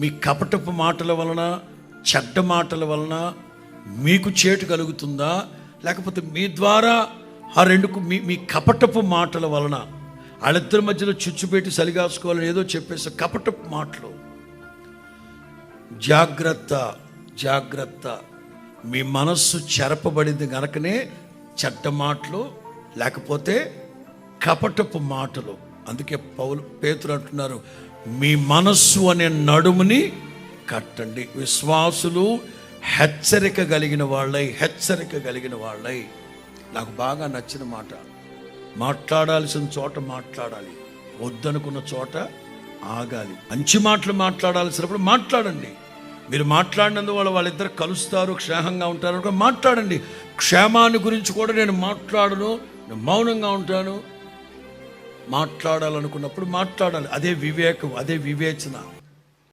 మీ కపటపు మాటల వలన, చెడ్డ మాటల వలన మీకు చేటు కలుగుతుందా, లేకపోతే మీ ద్వారా ఆ రెండుకు మీ కపటపు మాటల వలన వాళ్ళిద్దరి మధ్యలో చుచ్చుపెట్టి సలిగాసుకోవాలని ఏదో చెప్పేసి కపటపు మాటలు. జాగ్రత్త జాగ్రత్త, మీ మనస్సు చెరపబడింది గనకనే చెడ్డ మాటలు, లేకపోతే కపటపు మాటలు. అందుకే పేతురు అంటున్నారు, మీ మనస్సు అనే నడుముని కట్టండి. విశ్వాసులు హెచ్చరిక కలిగిన వాళ్ళై. నాకు బాగా నచ్చిన మాట, మాట్లాడాల్సిన చోట మాట్లాడాలి, వద్దనుకున్న చోట ఆగాలి. మంచి మాటలు మాట్లాడాల్సినప్పుడు మాట్లాడండి. మీరు మాట్లాడినందువల్ల వాళ్ళిద్దరు కలుస్తారు, క్షేమంగా ఉంటారు, మాట్లాడండి. క్షేమాన్ని గురించి కూడా నేను మాట్లాడను, నేను మౌనంగా ఉంటాను. మాట్లాడాలనుకున్నప్పుడు మాట్లాడాలి. అదే వివేకం, అదే వివేచన.